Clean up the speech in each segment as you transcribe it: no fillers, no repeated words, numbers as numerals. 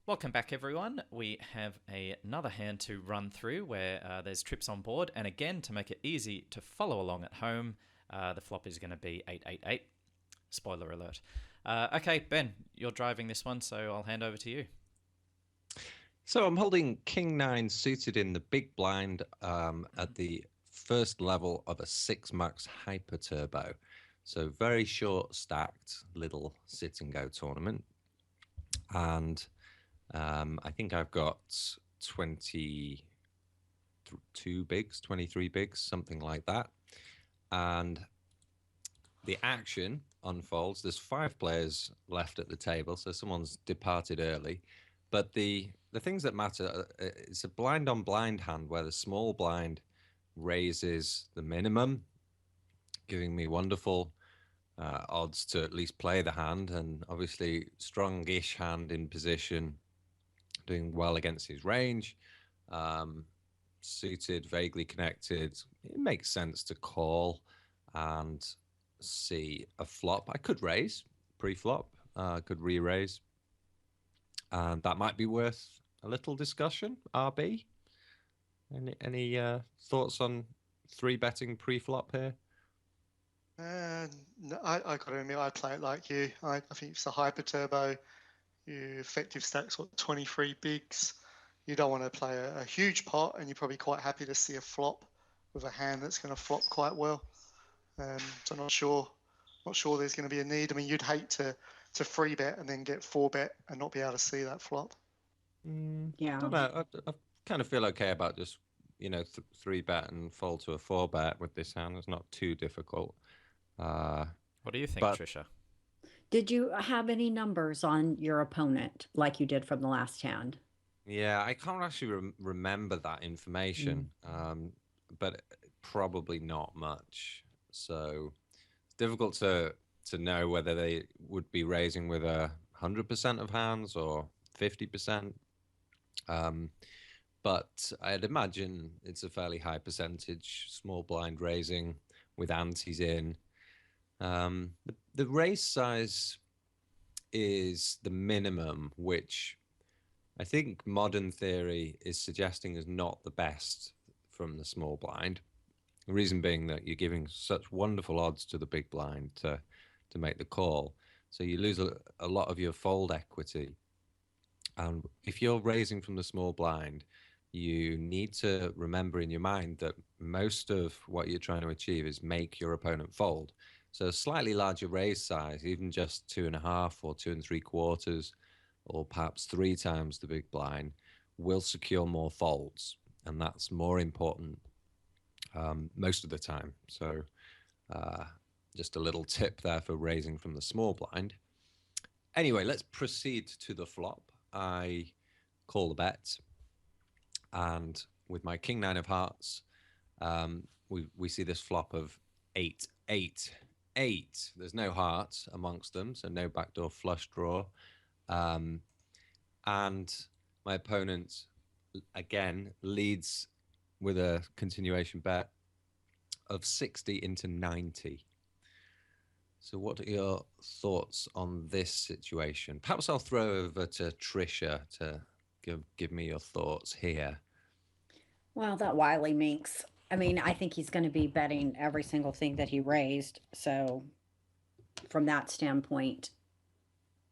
Welcome back, everyone. We have another hand to run through where there's trips on board. And again, to make it easy to follow along at home, the flop is going to be 888. Spoiler alert. Okay, Ben, you're driving this one, so I'll hand over to you. So I'm holding King 9 suited in the big blind at the first level of a 6 max hyper turbo. So very short stacked little sit and go tournament. And I think I've got 22 bigs, 23 bigs, something like that. And the action unfolds. There's 5 players left at the table, so someone's departed early. But the things that matter, it's a blind on blind hand where the small blind raises the minimum, giving me wonderful odds to at least play the hand, and obviously strongish hand in position, doing well against his range. Suited, vaguely connected. It makes sense to call and see a flop. I could raise pre-flop, could re-raise. And that might be worth a little discussion. RB, any thoughts on 3-betting pre-flop here? No, I got to admit, I play it like you. I think it's a hyper turbo. Your effective stack's what, 23 bigs. You don't want to play a huge pot, and you're probably quite happy to see a flop with a hand that's going to flop quite well. So not sure there's going to be a need. I mean, you'd hate to free bet and then get 4-bet and not be able to see that flop. I don't know. I kind of feel okay about just 3-bet and fold to a 4-bet with this hand. It's not too difficult. What do you think, but Trisha? Did you have any numbers on your opponent like you did from the last hand? yeah, I can't actually remember that information, but probably not much. So it's difficult to know whether they would be raising with 100% of hands or 50%. But I'd imagine it's a fairly high percentage, small blind raising with antes in. The raise size is the minimum, which I think modern theory is suggesting is not the best from the small blind. The reason being that you're giving such wonderful odds to the big blind to make the call. So you lose a lot of your fold equity. And if you're raising from the small blind, you need to remember in your mind that most of what you're trying to achieve is make your opponent fold. So a slightly larger raise size, even just 2.5 or 2 3/4, or perhaps 3 times the big blind, will secure more folds. And that's more important most of the time. So just a little tip there for raising from the small blind. Anyway, let's proceed to the flop. I call the bet, and with my King 9 of hearts, we see this flop of 8 8 8. There's no hearts amongst them, so no backdoor flush draw. And my opponent again leads with a continuation bet of 60 into 90. So what are your thoughts on this situation? Perhaps I'll throw over to Trisha to give me your thoughts here. Well, that wily minx. I mean, I think he's going to be betting every single thing that he raised. So, from that standpoint,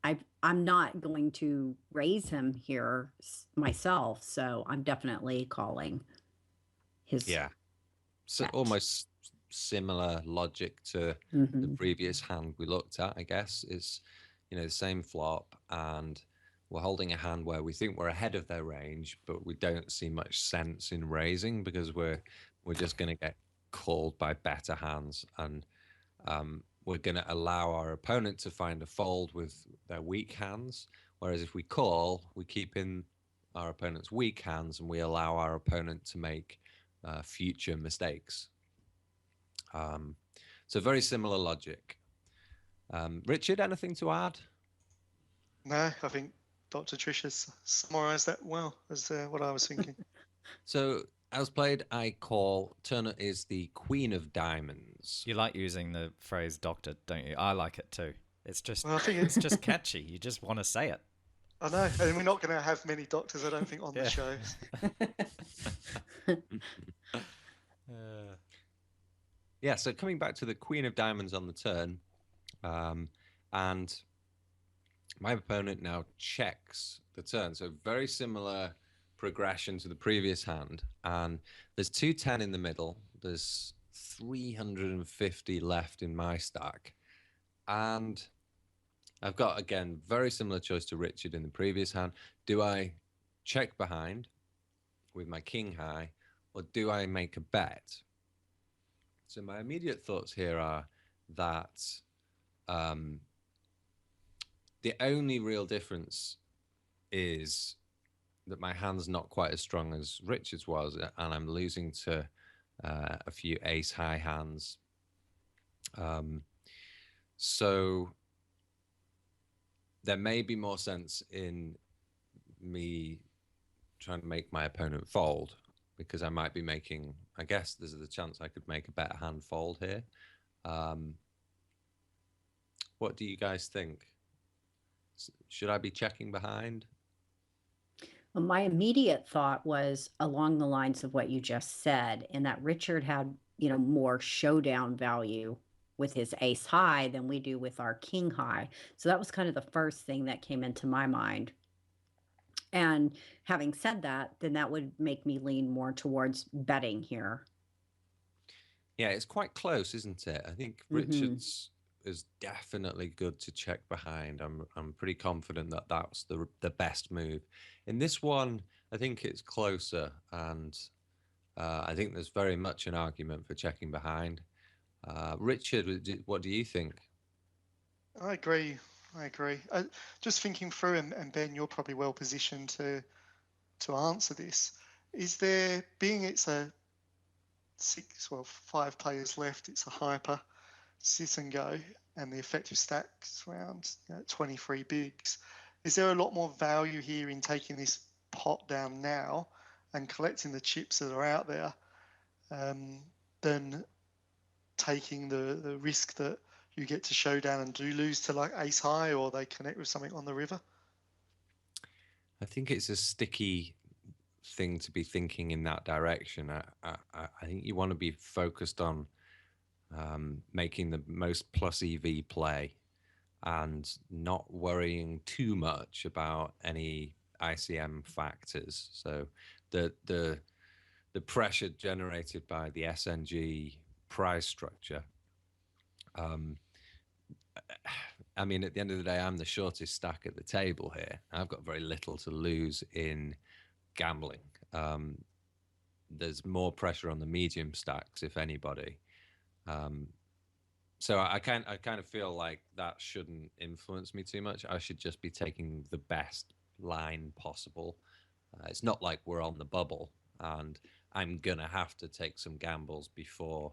I'm not going to raise him here myself. So, I'm definitely calling his So bet. almost similar logic to the previous hand we looked at, I guess. Is the same flop, and we're holding a hand where we think we're ahead of their range, but we don't see much sense in raising because we're just going to get called by better hands, and we're going to allow our opponent to find a fold with their weak hands. Whereas if we call, we keep in our opponent's weak hands and we allow our opponent to make future mistakes. So very similar logic. Richard, anything to add? No, I think Dr. Trisha's summarised that well as what I was thinking. So as played, I call. Turner is the queen of diamonds. You like using the phrase "doctor," don't you? I like it too. It's just Well, I think it's just catchy. You just want to say it. I know, and we're not going to have many doctors, I don't think, on the Yeah. show. Yeah, so coming back to the Queen of Diamonds on the turn, and my opponent now checks the turn. So very similar progression to the previous hand. And there's 210 in the middle. There's 350 left in my stack. And I've got, again, very similar choice to Richard in the previous hand. Do I check behind with my king high, or do I make a bet? So my immediate thoughts here are that the only real difference is that my hand's not quite as strong as Richard's was, and I'm losing to a few ace high hands. So there may be more sense in me trying to make my opponent fold, because I might be making, I guess there's the chance I could make a better hand fold here. What do you guys think? Should I be checking behind? Well, my immediate thought was along the lines of what you just said, in that Richard had, more showdown value with his ace high than we do with our king high. So that was kind of the first thing that came into my mind. And having said that, then that would make me lean more towards betting here. Yeah, it's quite close, isn't it? I think Richard's is definitely good to check behind. I'm pretty confident that that's the best move. In this one, I think it's closer, and I think there's very much an argument for checking behind. Richard, what do you think? I agree. Just thinking through, and Ben, you're probably well positioned to answer this. Is there, being it's a 5 players left, it's a hyper, sit and go, and the effective stack's around 23 bigs. Is there a lot more value here in taking this pot down now and collecting the chips that are out there than taking the risk that you get to showdown and do lose to like ace high, or they connect with something on the river? I think it's a sticky thing to be thinking in that direction. I think you want to be focused on making the most plus EV play and not worrying too much about any ICM factors. So the pressure generated by the SNG prize structure. I mean, at the end of the day, I'm the shortest stack at the table here. I've got very little to lose in gambling. There's more pressure on the medium stacks, if anybody. So I kind of feel like that shouldn't influence me too much. I should just be taking the best line possible. It's not like we're on the bubble, and I'm gonna have to take some gambles before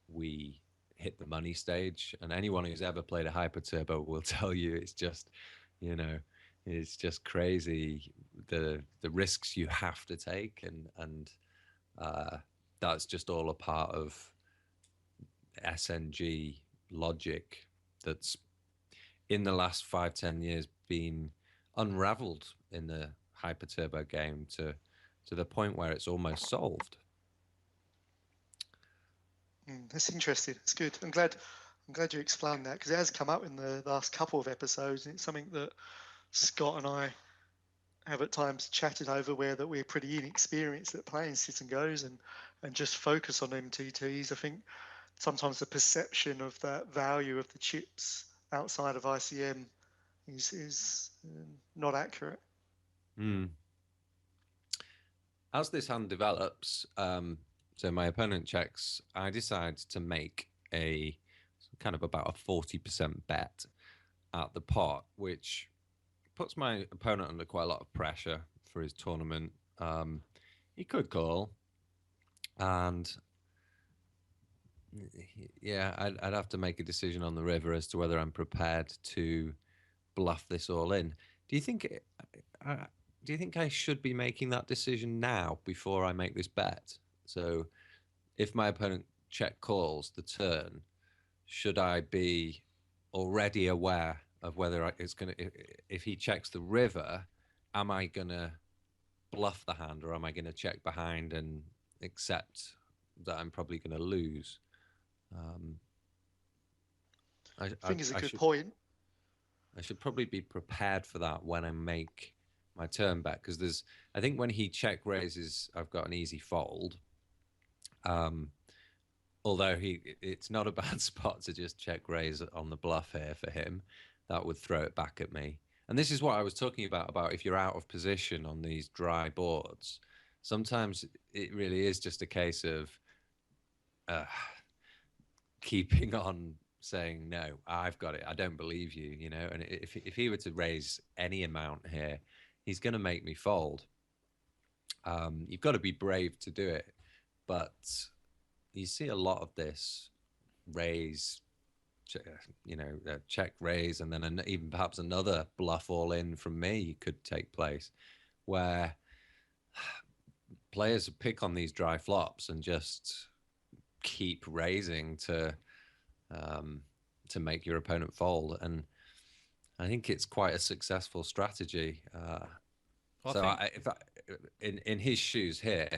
we hit the money stage. And anyone who's ever played a hyper turbo will tell you it's just, it's just crazy the risks you have to take, and that's just all a part of SNG logic that's in the last 5-10 years been unraveled in the hyper turbo game to the point where it's almost solved. That's interesting. It's good. I'm glad you explained that, because it has come up in the last couple of episodes, and it's something that Scott and I have at times chatted over, where that we're pretty inexperienced at playing sit and goes and just focus on MTTs. I think sometimes the perception of that value of the chips outside of ICM is not accurate. As this hand develops, so my opponent checks, I decide to make a kind of about a 40% bet at the pot, which puts my opponent under quite a lot of pressure for his tournament. He could call, and yeah, I'd have to make a decision on the river as to whether I'm prepared to bluff this all in. Do you think I should be making that decision now before I make this bet? So if my opponent check calls the turn, should I be already aware of whether it's going to, if he checks the river, am I going to bluff the hand, or am I going to check behind and accept that I'm probably going to lose? I think it's a good should, point. I should probably be prepared for that when I make my turn bet, because I think when he check raises, I've got an easy fold. Although it's not a bad spot to just check raise on the bluff here for him. That would throw it back at me. And this is what I was talking about if you're out of position on these dry boards. Sometimes it really is just a case of keeping on saying, no, I've got it. I don't believe you, you know. And if he were to raise any amount here, he's going to make me fold. You've got to be brave to do it. But you see a lot of this raise, check raise, and then even perhaps another bluff all in from me could take place, where players pick on these dry flops and just keep raising to make your opponent fold. And I think it's quite a successful strategy. In his shoes here,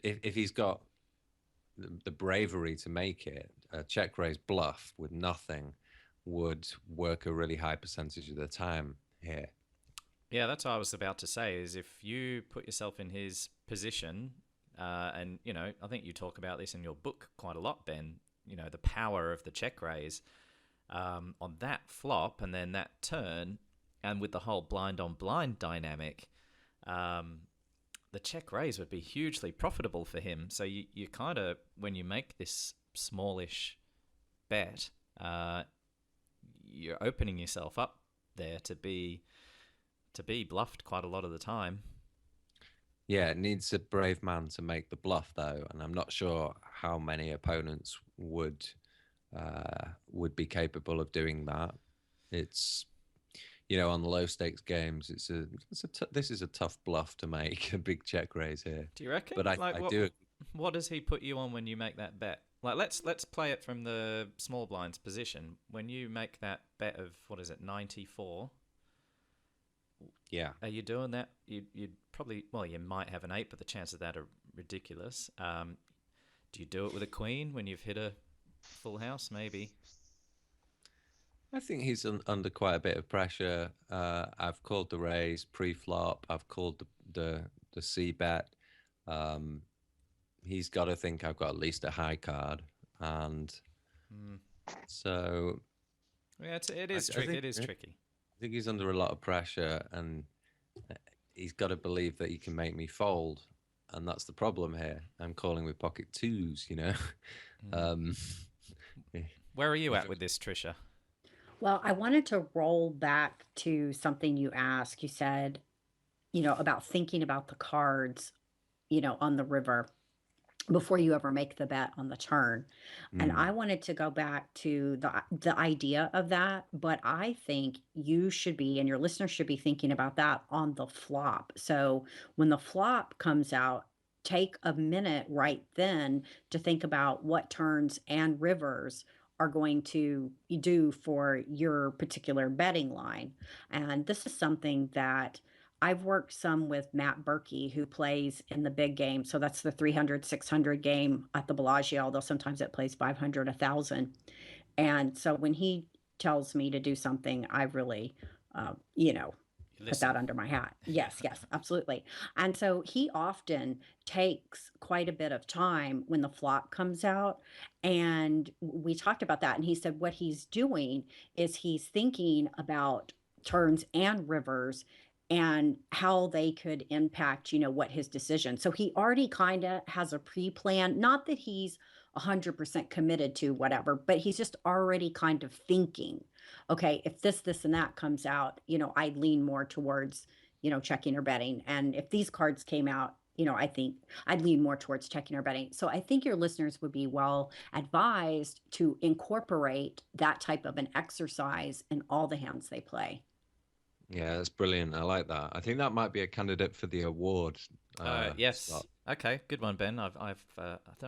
if he's got the bravery to make it, a check raise bluff with nothing would work a really high percentage of the time here. Yeah, that's what I was about to say, is if you put yourself in his position, and, I think you talk about this in your book quite a lot, Ben, the power of the check raise on that flop and then that turn, and with the whole blind on blind dynamic, the check raise would be hugely profitable for him. So you kind of, when you make this smallish bet, you're opening yourself up there to be bluffed quite a lot of the time. Yeah, it needs a brave man to make the bluff, though, and I'm not sure how many opponents would be capable of doing that. It's, on the low stakes games, this is a tough bluff to make, a big check raise here. Do you reckon? But I do. What does he put you on when you make that bet? Like, let's play it from the small blinds position. When you make that bet of 94. Yeah. Are you doing that? You'd probably, you might have an 8, but the chances of that are ridiculous. Do you do it with a queen when you've hit a full house? Maybe. I think he's under quite a bit of pressure. I've called the raise pre-flop. I've called the C bet. He's got to think I've got at least a high card, and so yeah, it is tricky. It is tricky. I think he's under a lot of pressure, and he's got to believe that he can make me fold, and that's the problem here. I'm calling with pocket twos, Where are you at with this, Trisha? Well, I wanted to roll back to something you asked. You said, about thinking about the cards, on the river before you ever make the bet on the turn. And I wanted to go back to the idea of that, but I think you should be, and your listeners should be thinking about that on the flop. So when the flop comes out, take a minute right then to think about what turns and rivers are going to do for your particular betting line. And this is something that I've worked some with Matt Berkey, who plays in the big game. So that's the 300, 600 game at the Bellagio, although sometimes it plays 500, 1,000. And so when he tells me to do something, I really, put that under my hat. Yes, absolutely. And so he often takes quite a bit of time when the flop comes out. And we talked about that. And he said what he's doing is he's thinking about turns and rivers and how they could impact, what his decision. So he already kind of has a pre-plan, not that he's 100% committed to whatever, but he's just already kind of thinking, okay, if this and that comes out, I'd lean more towards, checking or betting. And if these cards came out, I think I'd lean more towards checking or betting. So I think your listeners would be well advised to incorporate that type of an exercise in all the hands they play. Yeah, that's brilliant. I like that. I think that might be a candidate for the award. Yes. slot. Okay, good one, Ben. I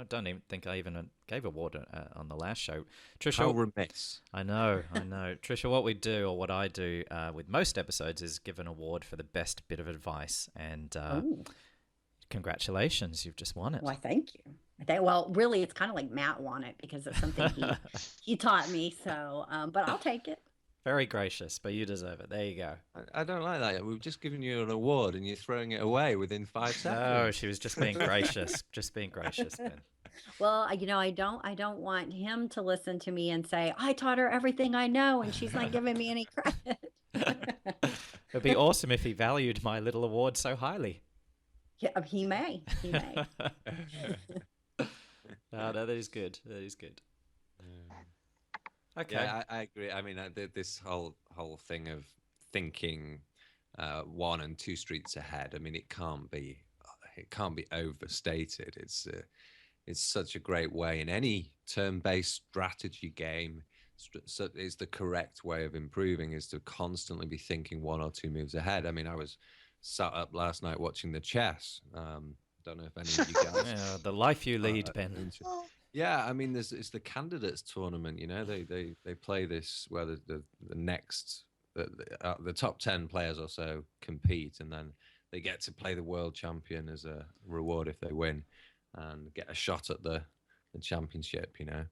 don't even think I even gave award on the last show. Trisha, How remiss. I know. Trisha, what we do, or what I do with most episodes, is give an award for the best bit of advice. And Oh, congratulations, you've just won it. why, thank you. Well, really, it's kind of like Matt won it because it's something he taught me. So, but I'll take it. Very gracious, but you deserve it. There you go. I don't like that. We've just given you an award and you're throwing it away within 5 seconds. No, she was just being gracious. Just being gracious, Ben. Well, I don't want him to listen to me and say I taught her everything I know, and she's not giving me any credit. It'd be awesome if he valued my little award so highly. Yeah, he may. He may. No, that is good. That is good. Okay. Yeah, I agree. I mean, this whole thing of thinking 1 and 2 streets ahead. I mean, it can't be overstated. It's such a great way in any turn-based strategy game. So it's the correct way of improving is to constantly be thinking 1 or 2 moves ahead. I mean, I was sat up last night watching the chess. Don't know if any of you guys. Yeah, the life you lead, Ben. Yeah, I mean, it's the candidates tournament. You know, they play this where the next the top 10 players or so compete, and then they get to play the world champion as a reward if they win, and get a shot at the championship. You know,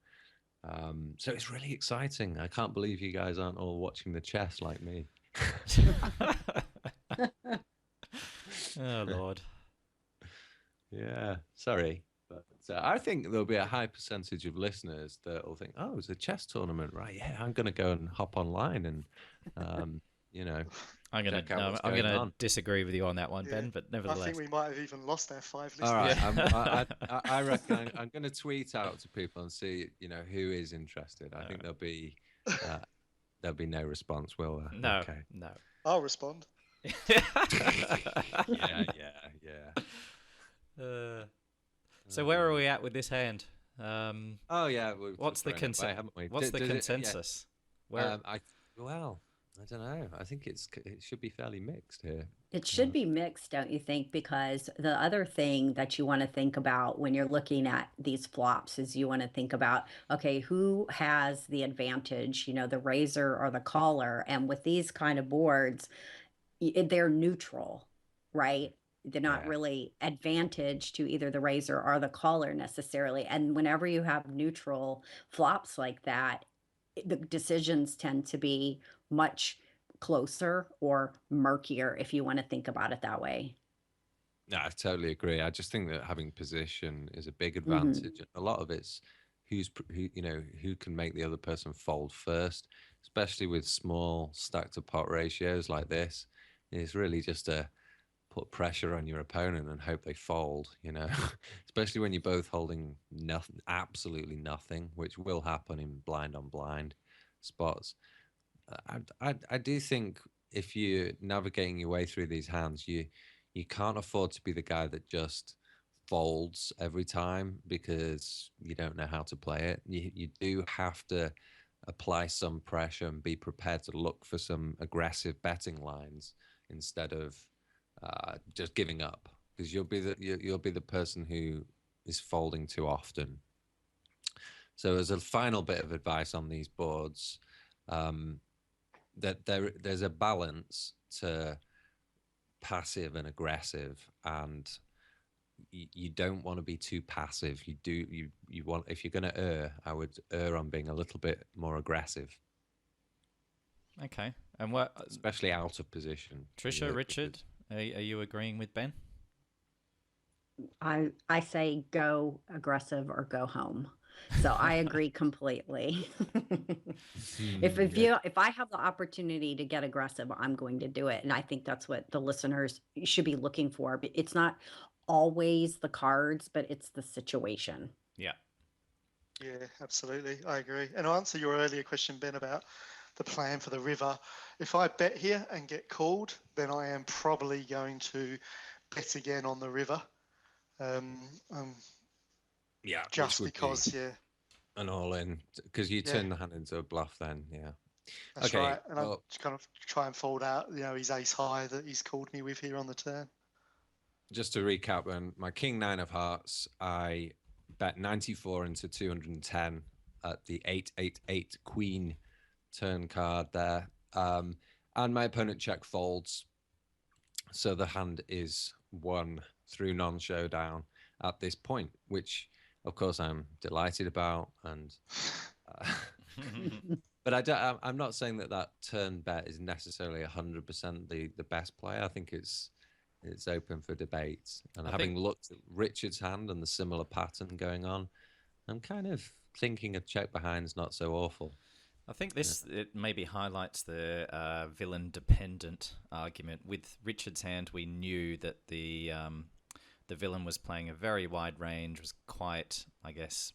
so it's really exciting. I can't believe you guys aren't all watching the chess like me. Oh Lord. Yeah, sorry. But I think there'll be a high percentage of listeners that will think, "Oh, it's a chess tournament, right? Yeah, I'm going to go and hop online and, you know, I'm gonna disagree with you on that one, Yeah, Ben. But I nevertheless, think we might have even lost our 5 listeners. all right. Yeah. I reckon I'm going to tweet out to people and see, you know, who is interested. I think there'll be no response, will there? no, Okay. no. I'll respond. Yeah. So where are we at with this hand? Oh yeah. What's the haven't we? What's the Does it- consensus? Yeah. I don't know. I think it should be fairly mixed here. It should be mixed, don't you think? Because the other thing that you want to think about when you're looking at these flops is you want to think about, okay, who has the advantage, the raiser or the caller? And with these kind of boards, they're neutral, right? They're not Yeah. really advantage to either the raiser or the caller necessarily. And whenever you have neutral flops like that, the decisions tend to be much closer or murkier if you want to think about it that way. No, I totally agree. I just think that having position is a big Mm-hmm. advantage. A lot of it's who who can make the other person fold first, especially with small stack to pot ratios like this. It's really just to put pressure on your opponent and hope they fold. You know, especially when you're both holding nothing, absolutely nothing, which will happen in blind on blind spots. I do think if you're navigating your way through these hands, you can't afford to be the guy that just folds every time because you don't know how to play it. You do have to apply some pressure and be prepared to look for some aggressive betting lines instead of just giving up, because you'll be the person who is folding too often. So as a final bit of advice on these boards, that there's a balance to passive and aggressive, and you don't want to be too passive. You want, if you're going to err, I would err on being a little bit more aggressive, Okay. And what, especially out of position. Trisha, Richard, are you agreeing with Ben? I say go aggressive or go home. So I agree completely. If I have the opportunity to get aggressive, I'm going to do it. And I think that's what the listeners should be looking for. But it's not always the cards, but it's the situation. Yeah. Yeah, absolutely. I agree. And to answer your earlier question, Ben, about the plan for the river, if I bet here and get called, then I am probably going to bet again on the river. Yeah, Just because, yeah. an all in, because you turn the hand into a bluff then, yeah. That's Okay, right. And I'll well, just kind of try and fold out, his ace high that he's called me with here on the turn. just to recap, then my King Nine of Hearts, I bet 94 into 210 at the 888 Queen turn card there, and my opponent check folds, so the hand is won through non-showdown at this point, which of course I'm delighted about, and but I'm not saying that turn bet is necessarily 100% the best play. I think it's open for debate. And having looked at Richard's hand and the similar pattern going on, I'm kind of thinking a check behind's not so awful. I think it maybe highlights the villain-dependent argument. With Richard's hand, we knew that the villain was playing a very wide range, was quite, I guess,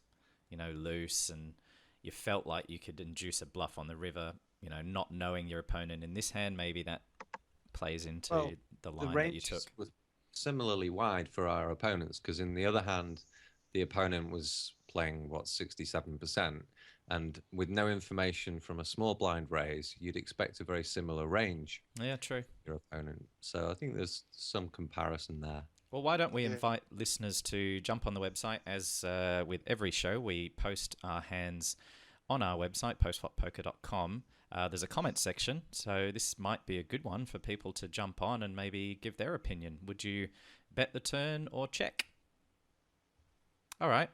loose, and you felt like you could induce a bluff on the river, not knowing your opponent. In this hand, maybe that plays into the line that you took. Was similarly wide for our opponents, because in the other hand, the opponent was playing 67%, and with no information from a small blind raise, you'd expect a very similar range. Yeah, true. Your opponent. So I think there's some comparison there. Well, why don't we invite listeners to jump on the website? As with every show, we post our hands on our website, postfloppoker.com. There's a comment section, so this might be a good one for people to jump on and maybe give their opinion. Would you bet the turn or check? All right.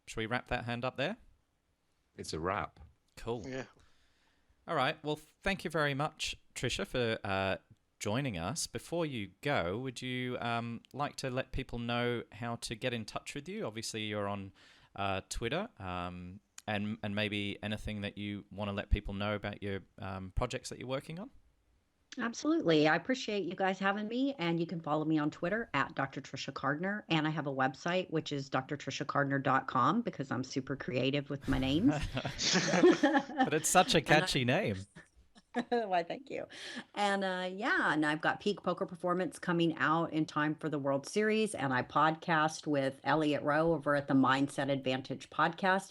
Shall we wrap that hand up there? It's a wrap. Cool. Yeah. All right. Well, thank you very much, Tricia, for joining us. Before you go, would you like to let people know how to get in touch with you? Obviously, you're on Twitter, and maybe anything that you want to let people know about your projects that you're working on? Absolutely. I appreciate you guys having me, and you can follow me on Twitter at Dr. Tricia Cardner, and I have a website, which is drtriciacardner.com, because I'm super creative with my names. But it's such a catchy name. Why, thank you. And and I've got Peak Poker Performance coming out in time for the World Series, and I podcast with Elliot Rowe over at the Mindset Advantage podcast.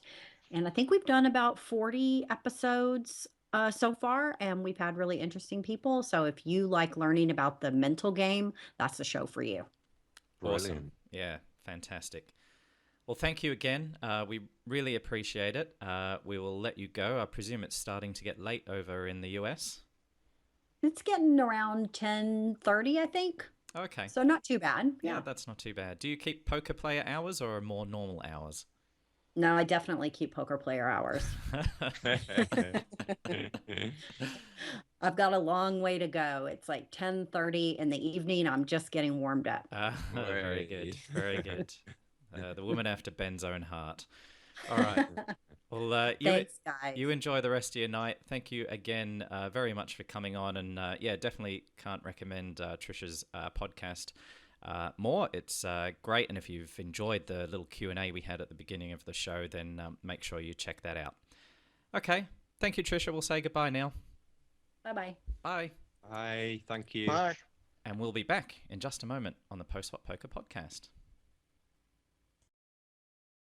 And I think we've done about 40 episodes so far, and we've had really interesting people. So if you like learning about the mental game, that's the show for you. Awesome. Yeah, fantastic. Well, thank you again. We really appreciate it. We will let you go. I presume it's starting to get late over in the US. It's getting around 10:30, I think. Okay. So not too bad. Yeah, that's not too bad. Do you keep poker player hours or more normal hours? No, I definitely keep poker player hours. I've got a long way to go. It's like 10:30 in the evening. I'm just getting warmed up. Very good. Very good. The woman after Ben's own heart. All right. Well, thanks, guys. You enjoy the rest of your night. Thank you again very much for coming on. And definitely can't recommend Tricia's podcast more. It's great. And if you've enjoyed the little Q&A we had at the beginning of the show, then make sure you check that out. Okay. Thank you, Tricia. We'll say goodbye now. Bye-bye. Bye. Bye. Thank you. Bye. And we'll be back in just a moment on the Postflop Poker Podcast.